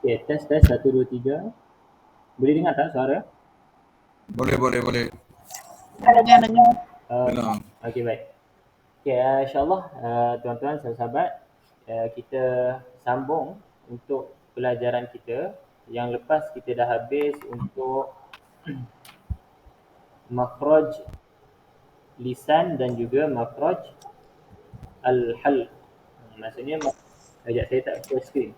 Okay, tes 1, 2, 3. Boleh dengar tak suara? Boleh. Dengar. Dengar. Okey, baik. Okay, insyaAllah tuan-tuan, sahabat-sahabat, kita sambung untuk pelajaran kita. Yang lepas kita dah habis untuk makhraj lisan dan juga makhraj al-hal. Maksudnya, sekejap saya tak share screen.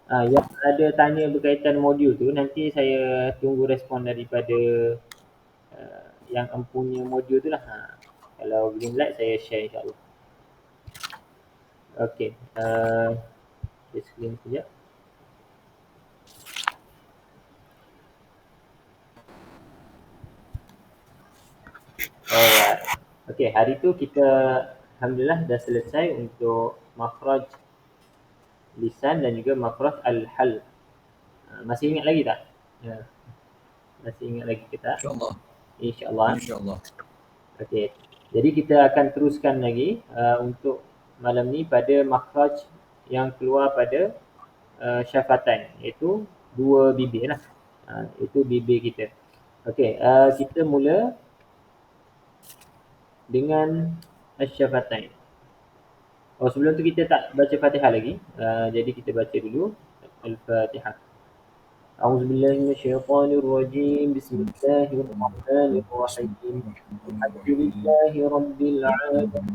Yang ada tanya berkaitan modul tu, nanti saya tunggu respon daripada yang empunya modul tu lah. Kalau green light saya share insyaAllah. Okay, share screen sekejap. Alright. Okay, hari tu kita alhamdulillah dah selesai untuk makhraj lisan dan juga makhraj al-hal. Masih ingat lagi tak? Masih ingat lagi ke tak? InsyaAllah. InsyaAllah. InsyaAllah. Okay. Jadi kita akan teruskan lagi untuk malam ni pada makhraj yang keluar pada syafatan, iaitu dua bibir lah. Itu bibir kita. Okay, kita mula dengan asy-syafatain. Oh, sebelum tu kita tak baca Fatihah lagi. Jadi kita baca dulu Al-Fatihah. A'udzubillahi minasyaitonirrajim. Bismillahirrahmanirrahim. Alhamdulillahi rabbil alamin.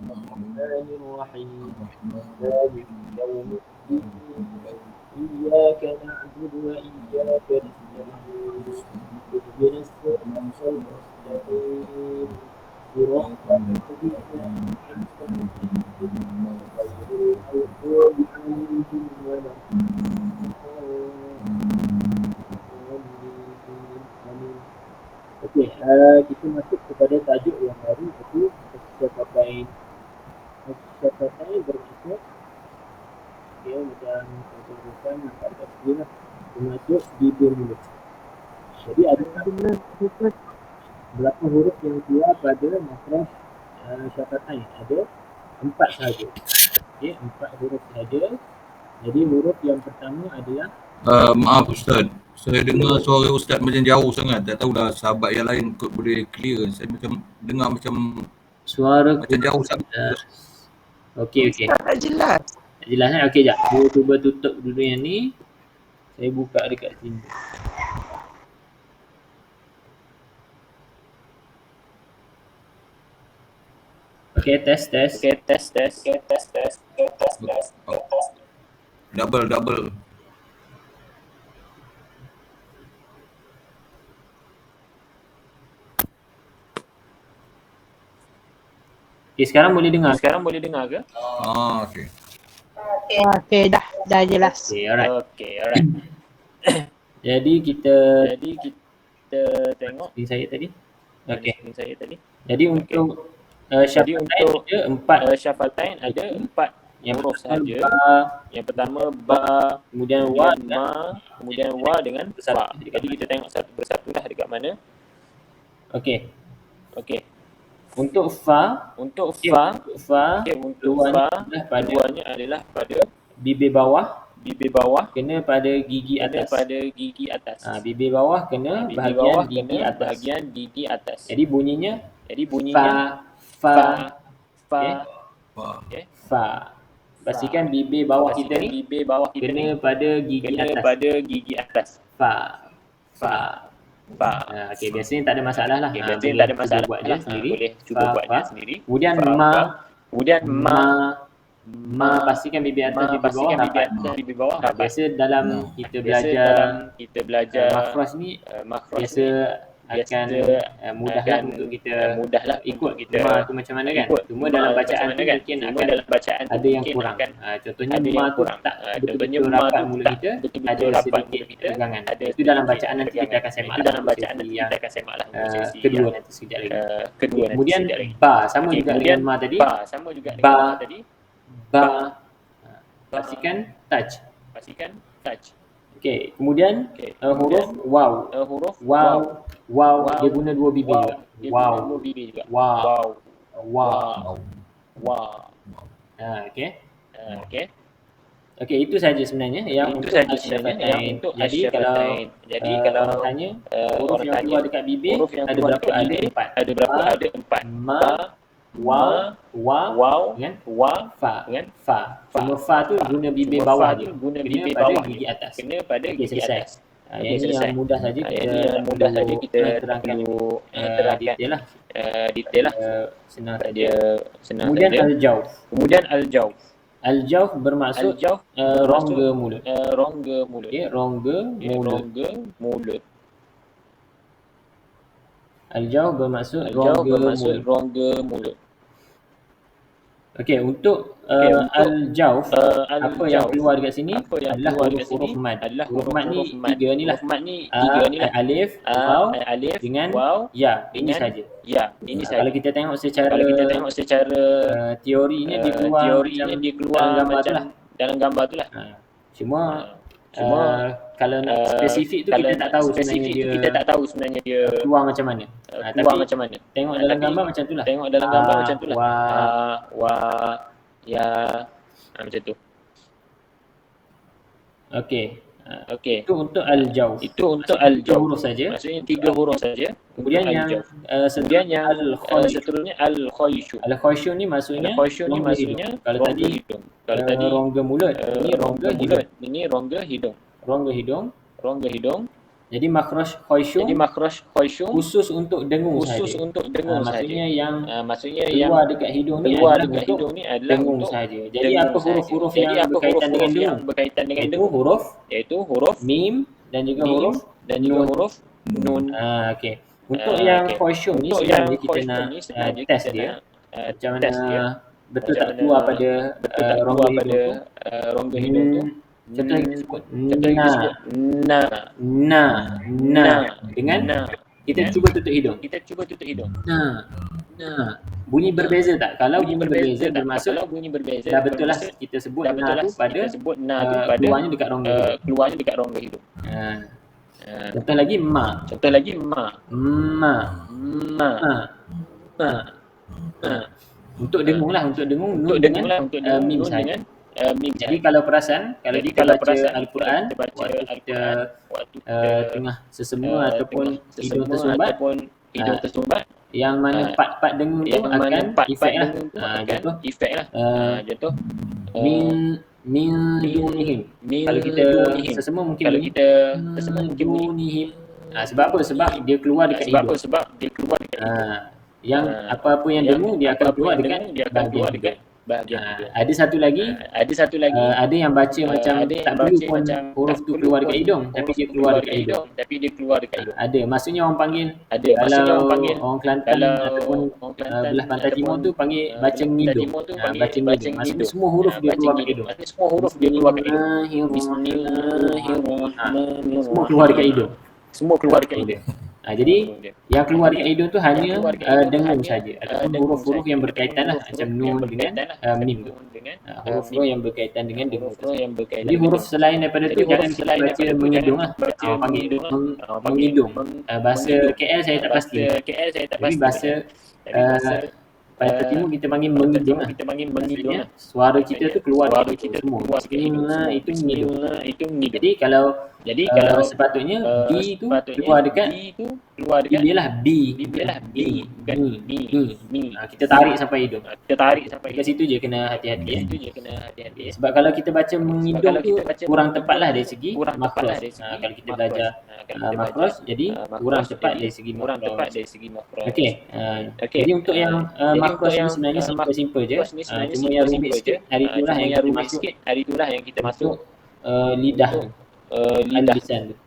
Arrahmanirrahim. Maliki yaumiddin. Iyyaka na'budu wa iyyaka nasta'in. Ihdinas siratal mustaqim. Siratal ladzina an'amta 'alaihim ghairil maghdubi 'alaihim waladdallin. Okey, kita masuk kepada tajuk yang baru, iaitu asy-syafatain. Asy-syafatain bermaksud, okay, macam tuan-tuan nampak kat sini lah, bermaksud bibir mulut. Jadi ada berapa huruf yang keluar pada makhraj syafatain? Ada 4 sahaja. Okay, 4 huruf sahaja. Jadi huruf yang pertama adalah Maaf Ustaz, saya dengar suara Ustaz macam jauh sangat. Tak tahulah sahabat yang lain kot boleh clear. Saya macam dengar macam suara jauh sangat. Okey. Tak jelas. Tak jelas kan? Okey, jap. Saya cuba tutup dulu yang ni. Saya buka dekat sini. Okey, test. Double. Okey, sekarang boleh dengar ke? Okey. Okey, dah jelas. Okey, alright. Jadi kita tengok screen saya tadi. Okey. Jadi untuk syafatain ada 4 yang huruf sahaja. Yang pertama ba, kemudian wa, kemudian wa dengan fa. Jadi kita tengok satu persatu lah dekat mana. Okey. Untuk fa, paduannya adalah pada bibir bawah kena pada gigi atas. Bibir bawah kena bahagian gigi atas. Jadi bunyinya fa. Okay. Fa. Pastikan bibir bawah kita ni kena pada gigi atas. Fa. Okey, biasanya tak ada masalah lah. Boleh cuba buat je sendiri. Kemudian ma, pastikan bibir atas, bibir bawah rapat. Biasa dalam kita belajar makhraj ni biasa akan mudahlah untuk kita ikut ma tu macam mana kan. Cuma dalam bacaan tu mungkin akan ada yang kurang. Contohnya ma tu tak betul-betul rapat mulut kita, ada sedikit tegangan. Itu dalam bacaan nanti kita akan semak lah. Kedua nanti sekejap lagi. Kemudian ba, sama juga dengan ma tadi. Ba. Pastikan touch. Okey, kemudian huruf waw. Waw dia guna dua bibir juga. Waw. Okey. Okey. Okey, itu saja sebenarnya yang Itu untuk saja sebenarnya yang Asy-Syafatain. untuk Jadi kalau Asy-Syafatain. Jadi kalau orang tanya huruf orang yang tanya keluar dekat bibir huruf yang ada keluar berapa? dekat Ada bibir 4. ada berapa? Ba, Ada 4. ma, Ba, waw, ma, wa, waw, dengan wa, fa. dengan Fa. fa. Cuma fa tu guna bibir Cuma bawah fa je. tu guna Kena bibir pada bawah gigi je. atas. Kena pada Okey, gigi selesai. atas. Yang Okey, ini selesai. yang mudah saja kita Yang ini yang mudah saja kita terangkan perlu terangkan terangkan detail lah. detail lah. Senang Dia saja. senang Kemudian saja. al-jawf. Kemudian al-jawf. Al-jawf bermaksud Al-jawf rongga mulut. rongga mulut. Okey, rongga mulut. Rongga mulut. Al-jawf bermaksud Al-jawf rongga bermaksud mulut. rongga mulut. Okey, untuk untuk, al-jawf apa yang al-jawf, keluar dekat sini apa yang adalah keluar dekat huruf-huruf sini mad. adalah Huruf mad ni huruf-huruf mad. tiga ni lah. Huruf mad ni tiga ni lah. Alif, waw, alif, dengan waw, ya. Ini dengan saja. ya. Ini saja. Kalau kita tengok secara teorinya dia keluar teorinya dia keluar dalam gambar macam tu lah. dalam gambar tu lah. Cuma kalau nak kalau spesifik tu kita tak tahu sebenarnya dia kita tak tahu sebenarnya dia keluar macam mana. keluar Tapi macam mana. tengok dalam gambar macam tu lah. Tengok dalam gambar macam tu lah. Wa, wa, ya, macam tu. okey. Okey. Itu untuk al-jawf. Itu untuk Tiga al-jawf. huruf saja. Maksudnya 3 huruf saja. Kemudian yang Kemudian yang al-khayshu. seterusnya al-khayshu. Al-khayshu ni maksudnya Al-khayshu ni rongga maksudnya hidung. Kalau rongga tadi hidung. Kalau tadi rongga mulut, ini rongga hidung. mulut, ini rongga hidung. Rongga hidung. Rongga hidung. Jadi makhraj khayshu Jadi makhraj khayshu khusus untuk dengung khusus sahaja. untuk dengung sahaja. Maksudnya yang Maksudnya yang keluar dekat hidung ni keluar adalah dekat untuk hidung ni adalah dengung untuk sahaja. Jadi dengung apa huruf-huruf sahaja. yang Jadi apa berkaitan dengan huruf-huruf yang dengung? berkaitan dengan Itu dengung? huruf Iaitu huruf mim dan juga mim huruf dan juga nun. huruf nun. Okey. Untuk yang okey. khayshu ni Untuk yang sebenarnya kita khayshu nak ni sebenarnya test kita dia. nak Macam test dia. mana betul Macam tak mana keluar pada betul tak rongga keluar hidung pada tu? rongga hidung tu. Contoh kita sebut Contoh kita sebut na, na. na dengan na. kita cuba tutup hidung. Kita cuba tutup hidung. Na. Bunyi berbeza tak? Kalau bunyi berbeza tak? bermaksud Kalau bunyi berbeza dah betul lah bermaksud kita sebut dah betul na lah tu pada kita sebut na tu pada keluarnya dekat rongga hidung. keluarnya dekat rongga hidung. Contoh lagi ma. Contoh lagi ma. Ma. Ma. Ma. Untuk dengung lah, untuk dengung Untuk nun dengung dengan lah, untuk dengung mim nun sahaja. dengan mim. Jadi kalau perasan, kalau Jadi kita kalau baca perasan, Al-Quran, kita baca waktu kita Al-Quran, waktu tengah sesemua ataupun hidung sesemua tersumbat, ataupun hidung tersumbat, yang mana part-part dengung tu yang mana akan part-part efek lah. dengung tu akan Contoh, efek lah. Contoh min dunihim. min Kalau kita dunihim. sesemua mungkin Kalau bunyi kita sesemua mungkin bunyi. dunihim. Sebab apa? Sebab dia keluar dekat Sebab apa? hidung. Sebab dia keluar dekat hidung. Yang apa-apa yang dengung dia akan keluar dekat dia akan keluar bahagian dekat hidung. bahagian hidung. Ada satu lagi, Ada satu lagi, ada yang baca macam ada yang tak perlu baca pun macam huruf tak tu perlu keluar pun dekat hidung, tapi huruf dia tu keluar dekat hidung. tapi dia keluar dekat hidung. Ada, maksudnya orang panggil, Ada, maksudnya kalau orang panggil, orang Kelantan kalau ataupun orang Kelantan belah pantai timur ataupun, tu panggil baca Pantai ngidung. Timur tu panggil Baca ngidung. Maksudnya ngidung. semua huruf dia baca keluar dekat ngidung. hidung. Maksudnya semua huruf dia keluar dekat hidung. Bismillahirrahmanirrahim. Semua keluar dekat hidung. Semua keluar dekat hidung. Jadi yang keluar dekat hidung tu hanya keluar dekat hidung tu dengung hanya, saja ataupun dengung huruf-huruf saja. yang berkaitan lah, Huruf-huruf macam yang nun berkaitan dengan lah, macam mim tu. nun dengan Huruf-huruf yang berkaitan dengan dengung huruf tersebut. yang berkaitan Jadi huruf dengan selain daripada tu Jadi jangan huruf kita selain baca daripada tu mengidung lah. jangan baca Orang panggil mengidung lah. Orang panggil mengidung. Bahasa mengidung. KL saya tak pasti. Bahasa KL saya tak Tapi pasti. bahasa Tapi bahasa pada timur kita panggil mengidung lah. kita panggil mengidung lah. Suara kita tu keluar Suara dekat kita semua. keluar dekat hidung Bismillah, semua. itu mengidung. Bismillah, itu mengidung. Jadi Jadi kalau sepatutnya B tu sepatutnya keluar dekat B tu keluar dekat bibir lah B. bibir lah B, bukan Mi. mi. Kita tarik sampai hidung. Kita tarik sampai Dekat situ je kena hati-hati. Itu je kena hati-hati. Sebab kalau kita baca mengidung kalau tu kita baca kurang mengidung tepat lah tu dari segi kurang tepat makhraj. lah dari segi Kalau kita makhraj. belajar Kalau kita makhraj jadi makhraj, kurang tepat jadi dari segi kurang tepat makhraj. dari segi makhraj. Okey. Okey. Jadi untuk yang Jadi makhraj untuk ni yang, sebenarnya simple-simple je. makhraj ni sebenarnya Cuma yang rumit simple-simple sikit je. hari itulah Cuma yang yang kita rumit masuk sikit hari itulah yang kita masuk lidah tu. lidah Al-lisan tu.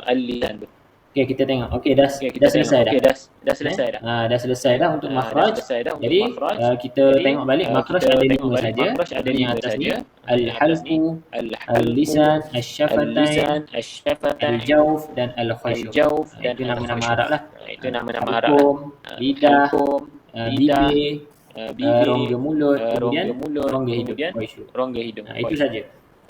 al-lisan tu. Okey, kita tengok. Okey, dah Okey, kita dah selesai dah. Okey, dah selesai dah. Dah selesai dah untuk Dah makhraj. selesai dah untuk Jadi makhraj. kita Jadi, tengok balik makhraj kita ada tengok 5 balik. saja. Makhraj ada Yang 5 atas ni saja. al-halqu, Al-halqu, al-lisan, asy-syafatain, al-lisan, asy-syafatain, al-jawf dan al-khayshu. al-jawf dan Itu nama-nama al-khayshu. Arab lah. Itu nama-nama Arab lah. Hukum, lidah, Hukum, lidah, bibir, rongga mulut, kemudian rongga mulut, rongga hidung, kemudian khayshu. rongga hidung. Itu saja.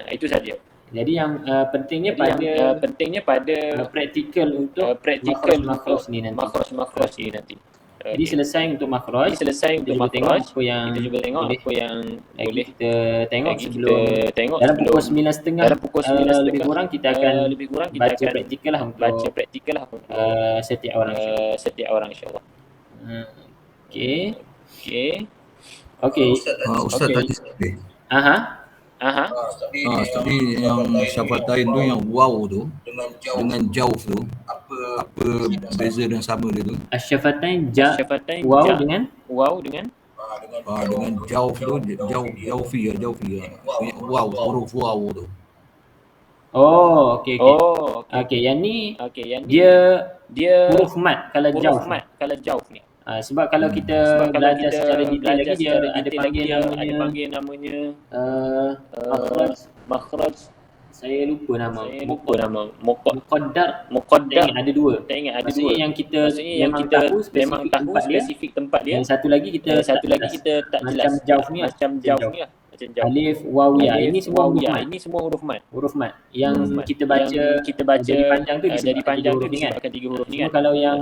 Itu saja. Jadi yang pentingnya Jadi pada yang pentingnya pada praktikal untuk praktikal makhraj ni nanti. makhraj ni nanti. Jadi selesai untuk makhraj. Kita cuba tengok apa yang boleh kita tengok sebelum dalam pukul 9.30 lebih kurang kita akan baca praktikal lah untuk setiap orang insya-Allah. Okey. Ustaz tadi sekali. Tadi yang syafatain tu yang waw tu dengan jauf tu apa beza dan sama dia tu? Asyafatain waw dengan dengan jauf tu jaufi. Waw, huruf waw tu. Oh, okey. Okey, yang ni dia huruf mat kalau jauf ni. Sebab kalau kita belajar secara detail lagi dia ada panggil namanya makhraj. Saya lupa nama. Muqaddar. Ada dua. Maksudnya yang kita tahu spesifik tempat dia. Yang satu lagi kita tak jelas. Macam jauf ni lah. Alif, waw, ya. Ini semua huruf mat. Yang kita baca jadi panjang tu disebabkan 3 huruf ni kan.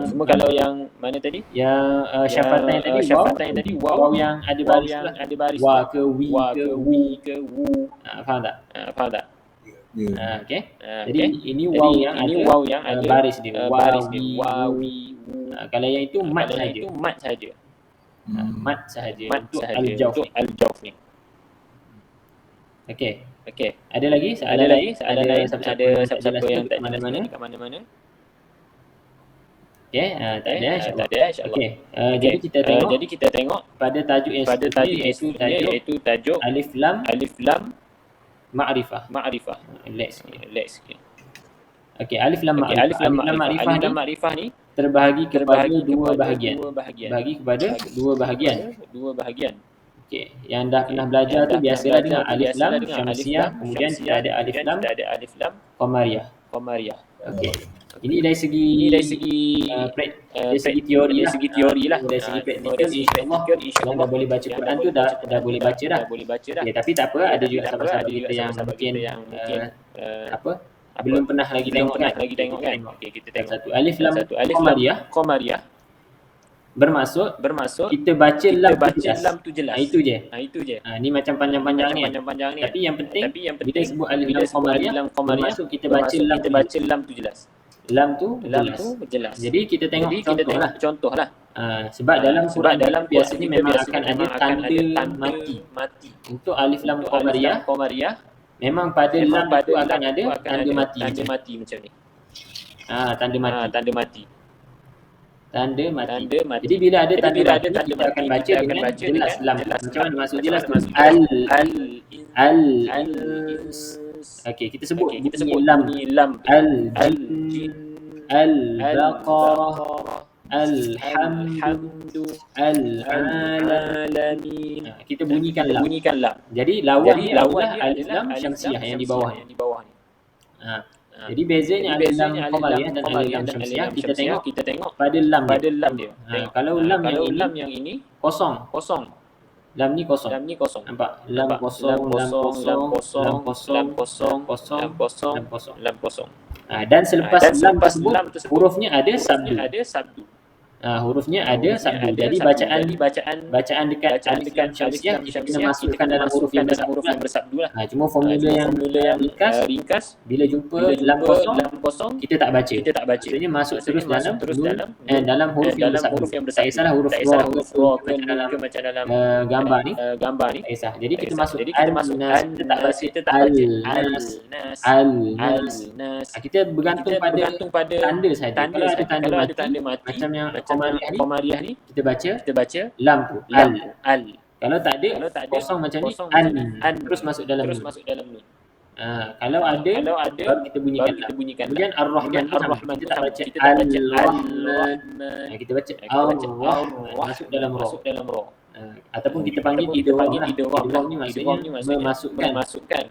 Semua kalau yang mana tadi? Yang syafatain tadi waw yang ada baris. Wa ke wi ke wu. Faham tak? Okey. Jadi ini waw yang ada baris dia. Wa wi wu. Kalau yang itu mat saja. Mat sahaja. Untuk al-jauf ni. Okey. Ada lagi? Ada siapa-siapa yang tak jelas kat mana-mana? Okey, tak ada insya-Allah. Okey. Jadi kita tengok pada tajuk yang iaitu tajuk alif lam ma'rifah. Relax sikit. Okey, alif lam ma'rifah ni terbahagi kepada dua bahagian. Okey, yang dah pernah belajar tu biasalah dengan alif lam syamsiah, kemudian kita ada alif lam qamariyah. Okey. Ini dari segi teori lah. Dari segi praktikal insya-Allah yang dah boleh baca Quran tu dah boleh baca dah. Okay, tapi tak apa, ada juga sahabat-sahabat kita yang mungkin belum pernah lagi tengok kan. Okey, kita tengok satu alif lam qamariyah. Bermaksud kita baca lam tu jelas. Itu je. Ni macam panjang-panjang ni. Tapi yang penting bila sebut alif lam qamariyah bermaksud kita baca lam tu jelas. Lam tu jelas. Jadi kita tengok contohlah. Sebab dalam Quran biasanya memang akan ada tanda mati. Untuk alif lam qamariyah memang pada lam tu akan ada tanda mati macam ni. Tanda mati. Jadi bila ada tanda mati kita akan baca dengan jelas lam. Macam mana maksud jelas tu? Al. Okey, kita sebut lam. Al-jin, al-baqarah, alhamdu, al-alamin. Kita bunyikan lam. Jadi lawan adalah alif lam syamsiah yang di bawah ni. Jadi bezanya alif lam qamariyah dan alif lam syamsiah kita tengok pada lam dia. Kalau lam yang ini kosong. Lam ni kosong. Nampak? Lam kosong. Dan selepas lam tersebut hurufnya ada sabdu. Jadi bacaan dekat alif lam syamsiah kita kena masukkan dalam huruf yang bersabdu lah. Cuma formula yang ringkas bila jumpa lam kosong kita tak baca. Maksudnya masuk terus dalam huruf yang bersabdu. Tak kisahlah huruf ra ke macam dalam gambar ni. Tak kisah. Jadi kita masuk al-nas, kita tak baca al-nas. Kita bergantung pada tanda saja. Kalau ada tanda mati macam yang qamariyah ni kita baca lam tu al. Kalau tak ada kosong macam ni an terus masuk dalam nun. Kalau ada baru kita bunyikan lam. Kemudian ar-rahman kita tak baca al-rahman. Kita baca Allah masuk dalam ra. Ataupun kita panggil idgham ni maksudnya memasukkan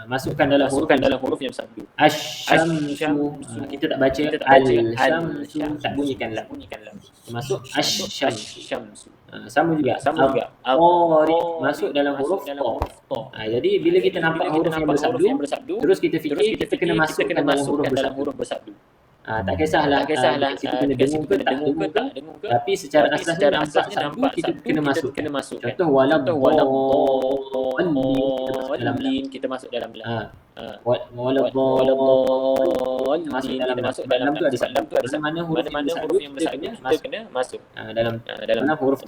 masukkan dalam huruf yang bersabdu. Asy-syamsu kita tak baca al-syamsu, tak bunyikan lam. Masuk asy-syamsu. Sama juga al-qari masuk dalam huruf ta. Jadi bila kita nampak huruf yang bersabdu terus kita fikir kita kena masukkan dalam huruf bersabdu. Tak kisahlah dekat situ kena dengung ke tak dengung ke, tapi secara asasnya nampak sabdu kita kena masukkan. Contoh waladdallin kita masuk dalam lam. Waladdallin kita masuk dalam lam tu ada sabdu. Mana huruf yang bersabdu kita kena masuk dalam huruf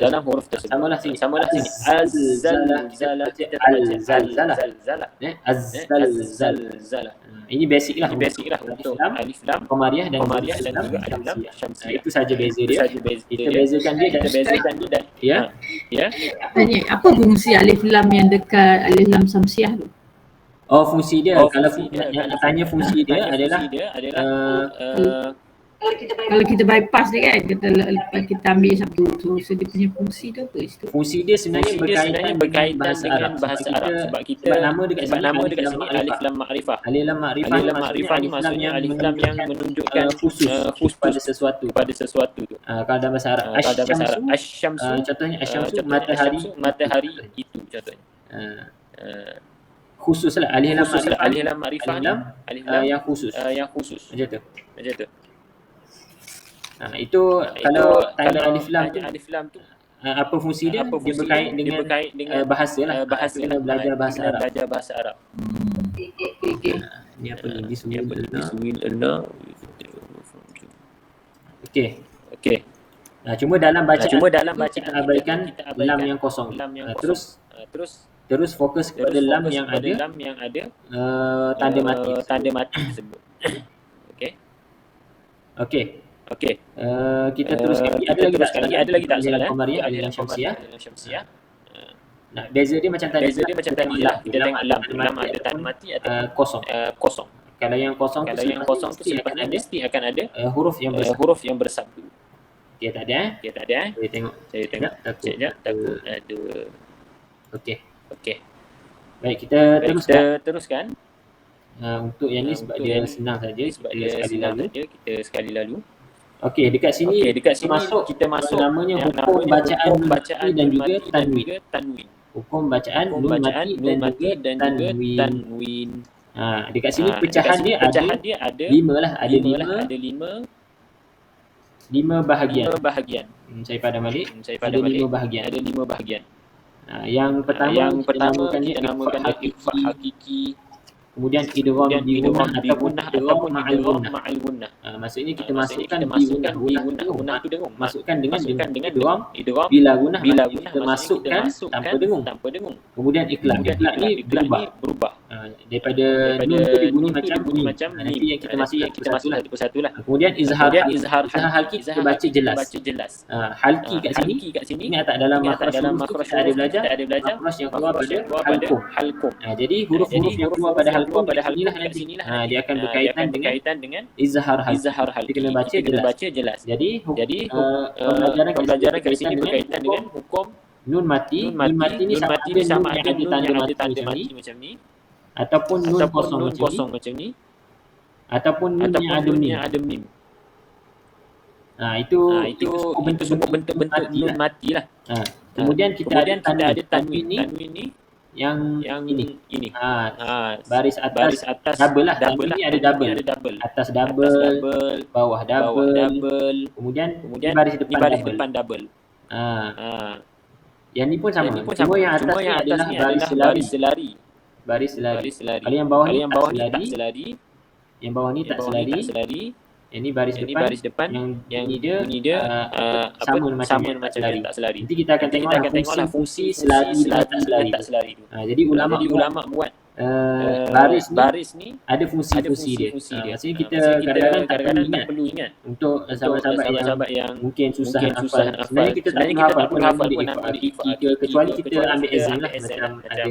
tersebut. Samalah sini. Az-zalzalah kita al-zalzalah. Az-zalzalah. Ini basic lah untuk alif lam qamariyah dan juga alif lam syamsiyah. Itu saja beza dia. Kita bezakan dia dan ya. Tanya, apa fungsi alif lam yang dekat alif lam samsiah tu? Fungsi dia kalau nak tanya fungsi dia adalah kalau kita bypass dia kan, kita ambil sabdu tu, so dia punya fungsi tu apa situ? Fungsi dia sebenarnya berkaitan dengan bahasa Arab sebab nama dekat sini alif lam ma'rifah. Alif lam ma'rifah ni maksudnya alif lam yang menunjukkan khusus pada sesuatu tu. Kalau dalam bahasa Arab asy-syamsu contohnya asy-syamsu matahari itu contohnya. Khususlah alif lam ma'rifah yang khusus macam tu. Itu kalau tanya alif lam tu apa fungsi dia? Dia berkait dengan bahasa lah. Kena belajar bahasa Arab. Okay. Ni apa ni? Bismillah. Okey. Cuma dalam bacaan kita abaikan lam yang kosong. Terus fokus kepada lam yang ada tanda mati tersebut. Okey. Kita teruskan. Ada lagi tak soalan? Qamariyah, alif lam syamsiyah. Nah, beza dia macam tadi. Kita tengok lam ada tanda mati atau kosong. Kalau yang kosong tu mesti akan ada huruf yang bersabdu. Okey, tak ada? Saya tengok. Takut ada. Okey. Baik, kita teruskan. Untuk yang ni sebab dia senang saja, kita sekali lalu. Okey, dekat sini kita masuk namanya hukum bacaan dan juga tanwin. Hukum bacaan nun mati dan juga tanwin. Dekat sini pecahan dia ada 5 lah, ada 5 bahagian. Saya padam balik. Ada 5 bahagian. Yang pertama kita namakan dia ikhfa hakiki. Kemudian idgham bi gunnah ataupun idgham ma'al gunnah. Maksudnya kita masukkan bi gunnah tu dengung. Masukkan dengan idgham bila gunnah kita masukkan tanpa dengung. Kemudian iqlab ni berubah. Daripada nun tu dibunyi macam nanti yang kita masukkan satu persatulah. Kemudian izhar halqi kita baca jelas. Halqi kat sini ini tak dalam makhraj ada belajar makhraj yang keluar pada halqum. Jadi huruf-huruf yang keluar pada halqum inilah dia akan berkaitan dengan izhar halqi. Kita kena baca jelas. Jadi pembelajaran kat sini berkaitan dengan hukum nun mati ni sama ada tanda mati macam ni ataupun nun kosong macam ni ataupun nun yang ada mim. Itu semua bentuk-bentuk nun mati lah. Kemudian kita ada tanwin ni yang ini. Baris atas double lah. Ini ada double. Atas double, bawah double. Kemudian baris depan double. Yang ni pun sama. Cuma yang atas ni adalah baris selari. Kalau yang bawah ni tak selari. Yang bawah ni tak selari. Yang ni baris depan. Yang ini dia sama macam tak selari. Nanti kita akan tengoklah fungsi selari dan tak selari tu. Jadi ulama buat baris ni ada fungsi dia. Maksudnya kita kadang-kadang tak perlu ingat. Untuk sahabat-sahabat yang mungkin susah hafal. Sebenarnya kita tak perlu hafal pun nama dia kecuali kita ambil exam lah. Macam ada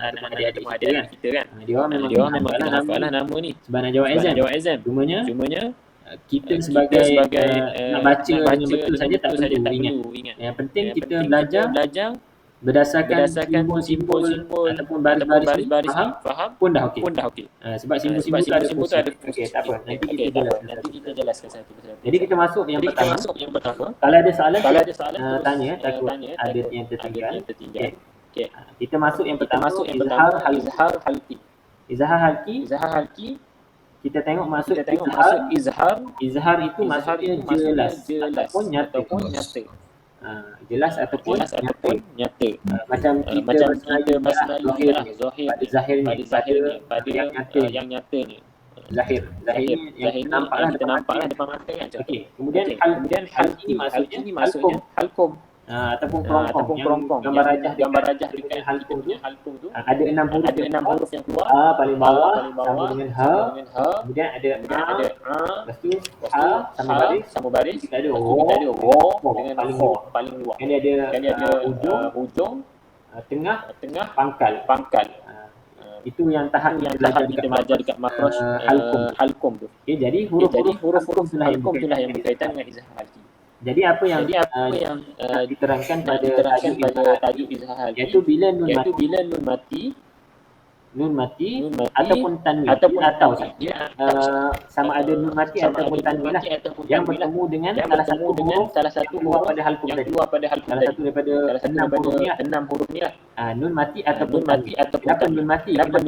anak-anak ataupun adik-adik kita kan. Dia orang memang kena hafal lah nama ni sebab nak jawab exam. Cumanya kita sebagai nak baca dengan betul saja tak perlu ingat. Yang penting kita belajar berdasarkan simbol ataupun baris faham pun dah okey. Sebab simbol-simbol tu ada fungsi. Okey, tak apa. Nanti kita jelaskan satu persatu. Jadi kita masuk yang pertama. Kalau ada soalan tanya, takut ada yang tertinggal. Okey. Kita masuk yang pertama, izhar halqi. Izhar halqi kita tengok maksud izhar. Izhar itu maksudnya jelas ataupun nyata. Jelas ataupun nyata. Macam kita Zahir pada zahirnya, pada yang nyata ni. Zahir yang nampaklah depan mata kan. Okey, kemudian hal ini maksudnya halqum ataupun kerongkong. Gambar rajah dekat halqum tu ada 6 huruf yang keluar. A paling bawah sama dengan ha. Kemudian ada lepas tu ha sama baris. Kita ada wa dengan paling luar. Ini ada ujung, tengah, pangkal. Itu yang tahap kita belajar dekat makhraj halqum tu. Okey, jadi huruf-huruf halqum itulah yang berkaitan dengan izhar halqi. Jadi apa yang diterangkan pada tajuk izhar halqi iaitu bila nun mati ataupun tanwin atau sama ada nun mati ataupun tanwin lah yang bertemu dengan salah satu huruf pada halqum tadi. Salah satu daripada 6 huruf ni lah. Nun mati ataupun tanwin. Kenapa nun mati? Kenapa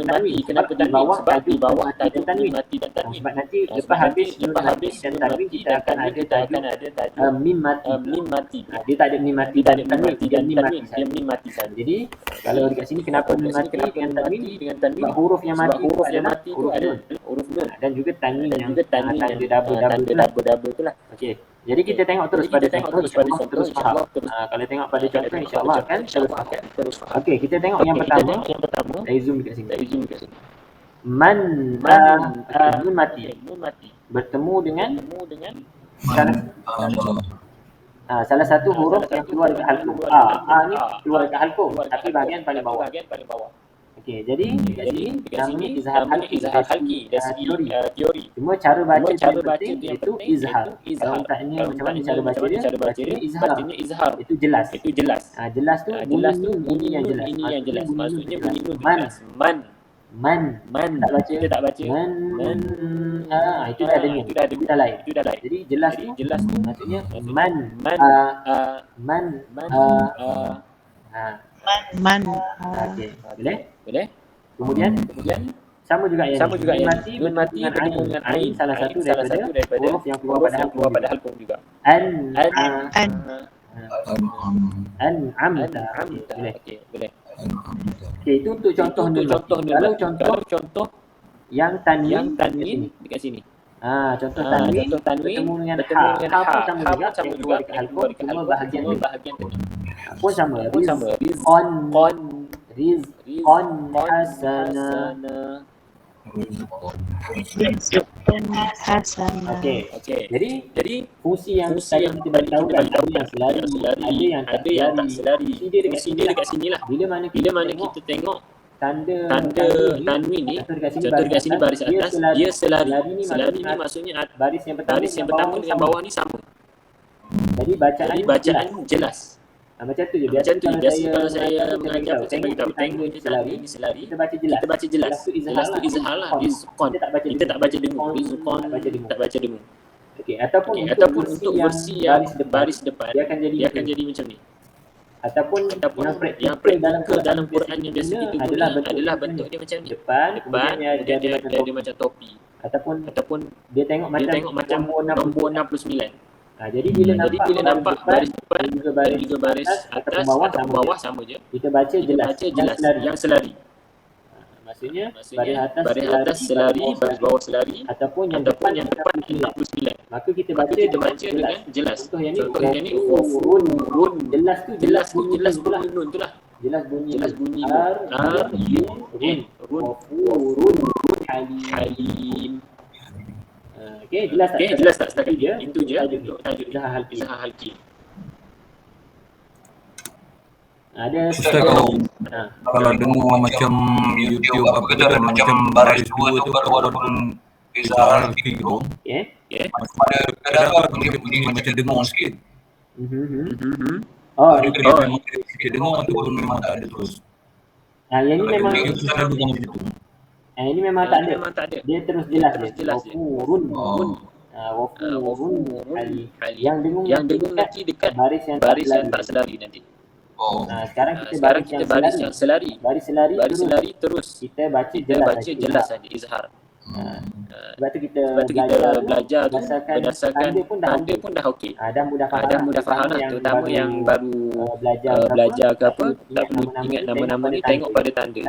di bawah tajuk tanwin? Sebab nanti lepas habis nun mati dan tanwin kita akan ada tajuk mim mati. Dia tak ada mim mati dan tanwin, dia mim mati saja. Jadi kalau dekat sini kenapa nun mati dengan tanwin? Sebab huruf yang mati itu adalah huruf nun dan juga tanwin yang tanda double tu lah. Okey. Jadi kita tengok terus pada contoh terus faham. Kalau tengok pada contoh insya-Allah akan terus faham. Okey, kita tengok yang pertama. Saya zoom dekat sini. Man nun mati bertemu dengan salah satu huruf yang keluar dekat halqum. A ni keluar dekat halqum tapi bahagian paling bawah. Okey, jadi namanya izhar halqi dari segi teori. Cuma cara baca penting itu izhar. Kalau tanya macam mana cara baca dia, izhar. Itu jelas. Jelas tu bunyi yang jelas. Maksudnya bunyi nun jelas. Man. Kita tak baca. Man. Itu dah dengar. Itu dah lain. Jadi jelas tu maksudnya man. Okey. Boleh? Kemudian sama juga yang nun mati bertemu dengan ain salah satu daripada huruf yang keluar pada halqum juga. An'amta. Boleh. Okey, itu untuk contoh nun. Kalau contoh yang tanwin dekat sini. Contoh tanwin bertemu dengan ha pun sama juga dekat halqum, cuma bahagian pun sama. Rizqan hasana. Okey. Jadi fungsi yang tadi kita bagi tahu yang selari, ada yang tak selari. Dia dekat sini lah. Bila mana kita tengok tanda tanwin ni, contoh dekat sini baris atas, dia selari. Selari ni maksudnya baris yang pertama dengan bawah ni sama. Jadi bacaan jelas. Macam tu je. Biasa kalau saya mengajar, saya beritahu tengok ni selari. Kita baca jelas. Jelas tu izhar lah. Kita tak baca dengung. Tak baca dengung. Okey, ataupun untuk versi yang baris depan dia akan jadi macam ni. Ataupun yang praktikal dalam Quran yang biasa kita guna adalah bentuk dia macam ni. Depan dia ada macam topi. Ataupun dia tengok macam nombor 69. Jadi bila nampak baris depan dan juga baris atas atau bawah sama je. Kita baca jelas yang selari. Maksudnya baris atas selari, baris bawah selari ataupun yang depan 49. Maka kita baca dengan jelas. Contoh yang ni run. Jelas bunyi nun tu lah. Jelas bunyi run halim. Okey, jelas tak setakat dia? Itu je tajuk izhar halqi. Ada kalau dengar macam YouTube apa tu ada macam baris dua tu walaupun izhar halqi tu. Okey. Ada kadang-kadang bunyi macam dengar sikit. Sikit dengar tu pun memang tak ada terus. Yang ni memang ini memang tak ada. Dia terus jelas. Wafurun. Yang dengung nanti dekat baris yang tak selari nanti. Sekarang kita baris yang selari. Baris selari terus kita baca jelas saja izhar. Sebab tu kita Sebab tu kita belajar tu berdasarkan tanda pun dah okey. okey. Dan mudah faham Dan mudah faham lah, terutama yang baru belajar ke apa, tak perlu ingat nama-nama ni, tengok pada tanda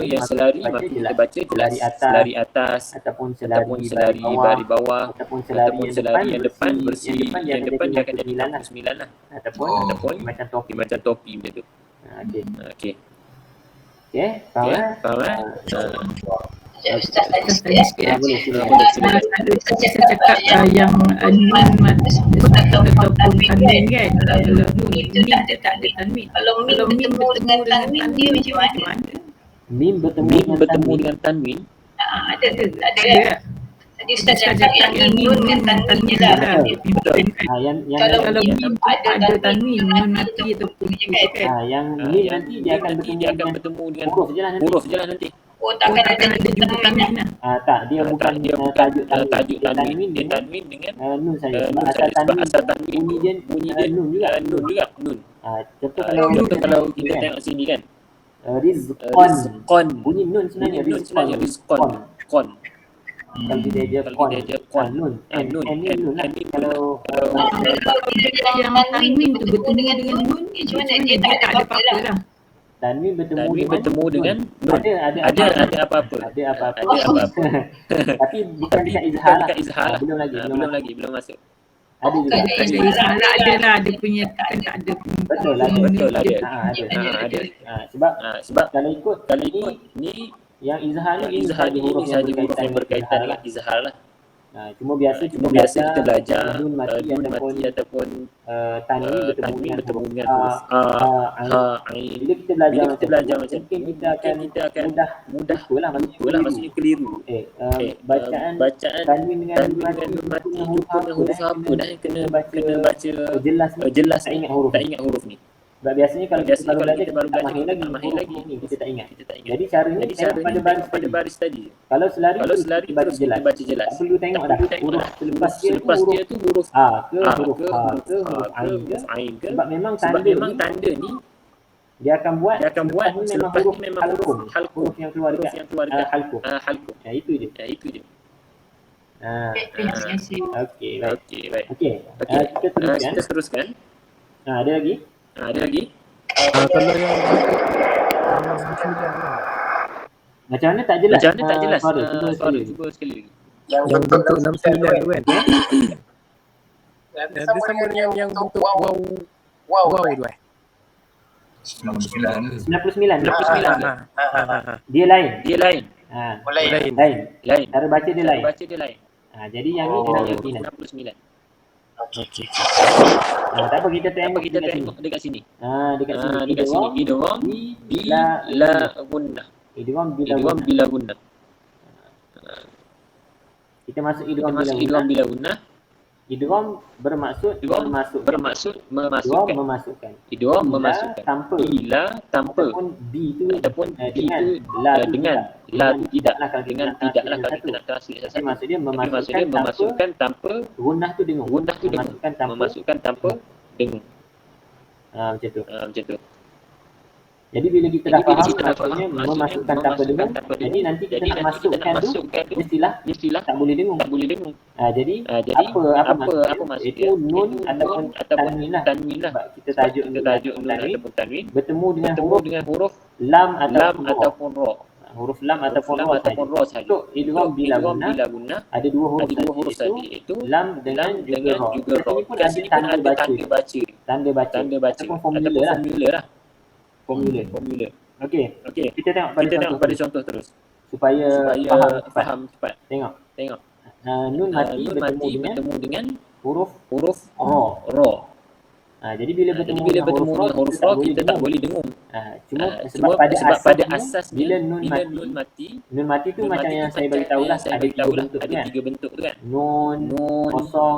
yang selari maka kita baca jelas, selari atas ataupun ataupun selari baris bawah ataupun ataupun selari yang depan bersih, yang depan dia akan jadi 49 lah, ataupun macam topi. macam topi macam tu. Okey. Okey. Okey, faham Okey, eh? faham eh? Ustaz tadi Ustaz sikit. tanya sikit. Boleh sila. Saya cakap yang nun ataupun tanwin kan. Kalau nun dia tak ada tanwin. Kalau mim bertemu dengan tanwin dia macam mana? Mim Bertemu dengan tanwin. Ada Ada. tadi Ustaz cakap yang nun dengan tanwin je lah. yang Kalau mim mim ada tanwin, nun mati ataupun kan. yang mim nanti dia akan bertemu dengan huruf je lah nanti. huruf je lah nanti. Oh takkan ada jumpa tanwin lah. Tak, dia bukan dia bukan tajuk tajuk tanwin, tanwin, dia dia tanwin dengan nun saja. nun Sebab saja. Sebab asal asal tanwin tanwin bunyi dia nun juga. Nun. Contoh Contoh kalau kita kan, tengok sini kan, rizqan. Bunyi nun sebenarnya Bunyi nun sebenarnya rizqan. Kon. Kalau dia Kalau dia je kon. nun. Nun. N ni nun lah. N ni nun. Kalau Yang tanwin tu bertemu dengan nun, macam mana dia tak ada apa-apa lah. tanwin Tanwin bertemu dengan nun. ada Ada apa-apa. Ada apa-apa. Ada apa-apa. Tapi bukan dekat izhar lah. Dekat izhar lah. Belum lagi. Ada juga. ada lah dia punya kan tak ada. Betul lah. Betul lah dia. Ada. Ada. Sebab kalau ikut ni yang izhar ni izhar ni sahaja huruf yang berkaitan dengan izhar lah. Cuma biasa Cuma biasa kita belajar nun mati ataupun tanwin tanwin bertemu dengan a, huruf ain. Bila kita belajar macam mungkin kita akan mudah lah maksudnya keliru. Bacaan Bacaan tanwin dengan nun mati huruf jumpa dengan huruf apa dah yang kena baca jelas tak ingat huruf. tak ingat huruf ni. Sebab biasanya kalau kita baru belajar kita baru tak belajar mahir tak mahir huruf lagi ni kita tak ingat. Jadi Jadi caranya tengok pada baris baris tadi. Kalau selari Kalau terus selari kita baca terus jelas. kita baca jelas. Tak perlu tengok dah huruf selepas dia tu huruf dia tu huruf A ke A huruf ke A huruf ke huruf A ke Ain ke. huruf Ain ke. Sebab memang Sebab memang tanda tanda ni dia akan buat selepas ni memang huruf halqum. huruf yang keluar Huruf dekat yang keluar dekat halqum. halqum. Itu je. Itu je. Okey, baik. Baik. Okey. Kita teruskan. Kita teruskan. Ada lagi? Ada lagi? Kalau yang Macam mana tak jelas? Macam mana tak jelas? Suara, Suara cuba sekali lagi. yang bentuk 69 tu kan. Dia sama dengan yang bentuk wow tu 99 tu. 99. 99. Dia lain. Dia lain. Lain. Cara baca dia lain. Baca dia lain. Jadi yang ni kena 69. Okey. tak apa kita tengok Kita tengok dekat sini. dekat sini. Dekat sini. Idgham bila gunnah. Idgham Idgham bila gunnah. Kita masuk Kita idgham masuk bila idgham bila gunnah. idgham bermaksud Bermaksud idgham memasukkan. memasukkan. Idgham memasukkan. Tanpa. Bila tanpa. Ataupun B tu Ataupun dengan dengan la tu tidak. lah kalau Dengan kita tidak lah kalau kita nak translate Tapi satu. maksud dia Tapi maksud dia memasukkan tanpa. gunnah tu dengung. Gunnah tu dengung. Memasukkan tanpa dengung. Macam tu. Macam tu. Jadi bila kita dah faham maksudnya memasukkan tanpa dengung, tanpa jadi nanti kita nak masukkan tu mestilah tak boleh dengung. Jadi apa maksud maksud itu dia? nun ataupun tanwin lah. Sebab kita tajuk nun ataupun tanwin bertemu dengan huruf lam lam ataupun ataupun ra. huruf lam ataupun ra sahaja. sahaja. Untuk idgham bila gunnah Ada ada dua huruf tadi iaitu lam dengan juga ra. Kat sini pun ada tanda baca. Tanda baca Ataupun formula lah. formula. Okey. Kita tengok Pada contoh terus supaya faham cepat. Tengok. Tengok. Nun mati bertemu dengan huruf ra. jadi bila bertemu Bila bertemu dengan huruf ra kita tak boleh dengung. Cuma Sebab pada asasnya bila nun mati tu macam yang saya bagi tahu lah ada tiga bentuk tu kan. Nun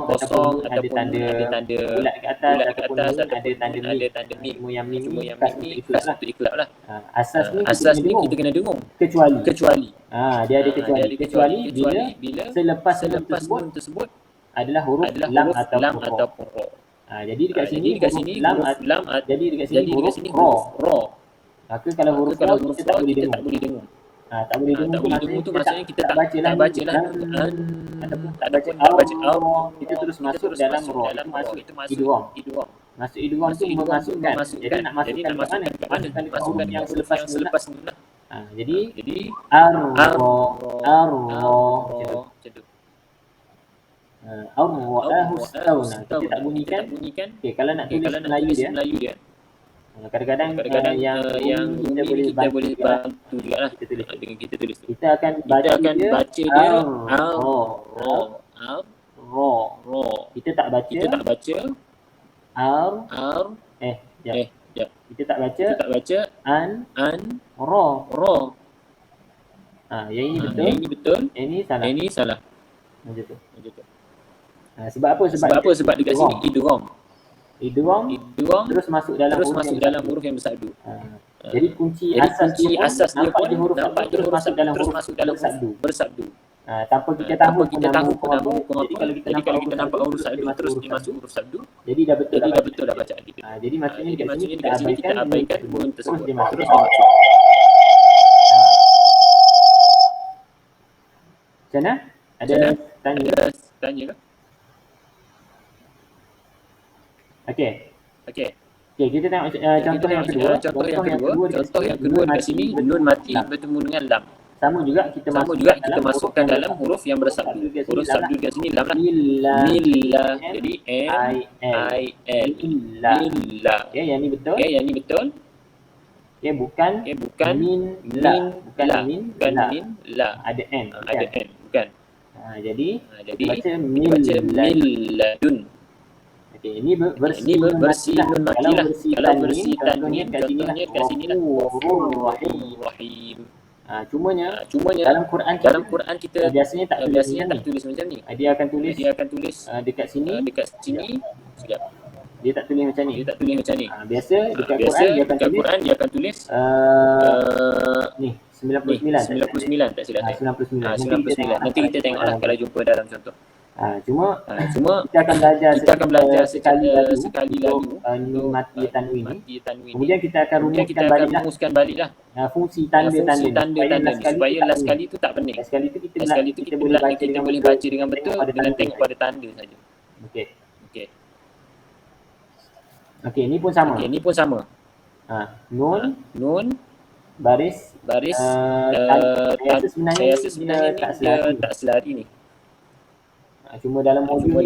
kosong ataupun ada tanda bulat ke atas ataupun ada tanda mim. Semua yang mim ni khas untuk ikhlas lah. Asas ni kita kena dengung kecuali dia ada kecuali bila selepas nun tersebut adalah huruf lam ataupun ra. Jadi dekat sini lam jadi dekat sini huruf ra. Maka kalau huruf ra kita tak boleh dengung. Tak boleh dengung tu maksudnya kita tak baca lah ataupun tak baca kita terus masuk dalam roh. Itu masuk idgham. Masuk idgham tu memasukkan. Jadi nak masukkan ke mana? Masukkan yang selepas nun. Jadi ar-roh macam tu. Ar-ro'ahu stawna. Kita tak bunyikan. Okey, kalau nak tulis Melayu dia. Kadang-kadang yang kita boleh bantu jugalah dengan kita tulis. Kita akan baca dia ro. Kita tak baca kita tak baca an ro. Yang ini betul. Yang ini salah. Macam tu. Sebab apa? Sebab dekat sini idgham terus masuk dalam huruf yang bersabdu. Jadi kunci asas dia pun nampak dia terus masuk dalam huruf bersabdu. Tanpa kita tahu hukum apa. Jadi kalau kita nampak huruf sabdu terus dia masuk huruf sabdu, jadi dah betul dah bacaan kita. Jadi maksudnya dekat sini kita abaikan huruf tersebut. Terus dia masuk. Macam mana? Ada tanya ke? Okey, kita tengok contoh yang kedua. Contoh yang kedua dekat sini nun mati bertemu dengan lam. Sama juga kita masukkan dalam huruf yang bersabdu. Huruf sabdu dekat sini lam lah. Lillah. Jadi lillah. Okey, yang ni betul. Okey, bukan min la. Ada n. Bukan. Jadi baca milladun. Okey, ini bersih nun mati lah. Kalau bersih tanwin contohnya kat sini lah. Rahim. Cumanya dalam Quran kita biasanya tak tulis macam ni. Dia akan tulis dekat sini. Sekejap. Dia tak tulis macam ni. Biasa dekat Quran dia akan tulis ni 99 tak silap. 99. Nanti kita tengoklah kalau jumpa dalam contoh. Cuma kita akan belajar sekali lalu nun mati tanwin ni. Kemudian kita akan rumuskan baliklah fungsi tanda-tanda supaya last kali tu tak pening. Last kali tu kita boleh baca dengan betul dengan tengok pada tanda saja. Okey, ini pun sama. Nun baris saya rasa sebenarnya tak selari ni. Cuma dalam modul ni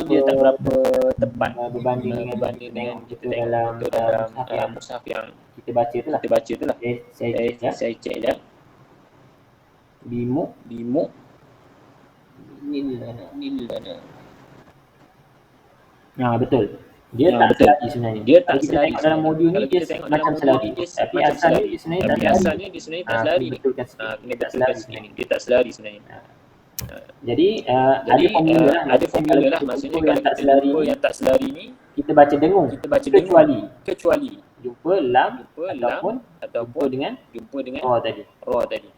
dia tak berapa tepat berbanding dengan kita dalam mushaf yang kita baca tu lah. Saya cek je. Bimuk nilana. Betul. Dia tak selari sebenarnya. Kalau kita tengok dalam modul ni dia macam selari. Tapi asalnya dia sebenarnya tak selari. Kena betulkan sini. Dia tak selari sebenarnya. Jadi ada formula lah. Maksudnya kalau yang tak selari ni kita baca dengung kecuali jumpa lam ataupun dengan roh tadi.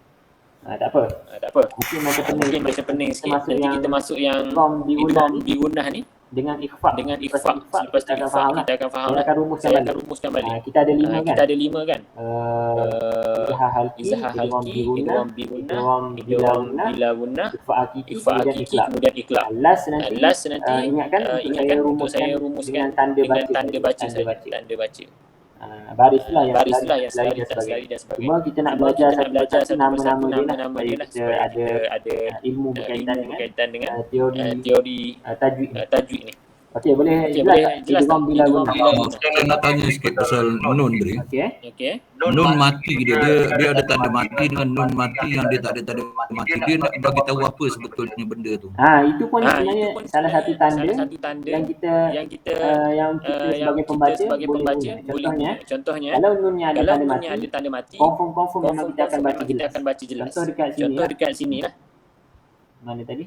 Tak apa. Mungkin macam pening sikit. Nanti kita masuk yang idgham bigunah ni dengan ikhfa. Lepas kita akan faham lah. Saya akan rumuskan balik. Kita ada 5 kan. Izhar halki, idgham bigunah, idgham bilawunah, ikhfa hakiki, kemudian iqlab. Last nanti ingatkan untuk saya rumuskan dengan tanda baca saja. Baris lah yang selari dan sebagainya. Cuma kita nak belajar satu nama-nama dia lah supaya ada ilmu berkaitan dengan teori tajwid ni. Okey, boleh jelas idgham bila saya nak tanya sikit pasal nun tadi. Okey. Nun mati dia ada tanda mati dengan nun mati yang dia tak ada tanda mati. Dia nak bagi tahu apa sebetulnya benda tu. Itu pun sebenarnya salah satu tanda yang kita sebagai pembaca boleh. Contohnya kalau nunnya ada tanda mati, confirm memang kita akan baca jelas. Contoh dekat sini lah. Mana tadi?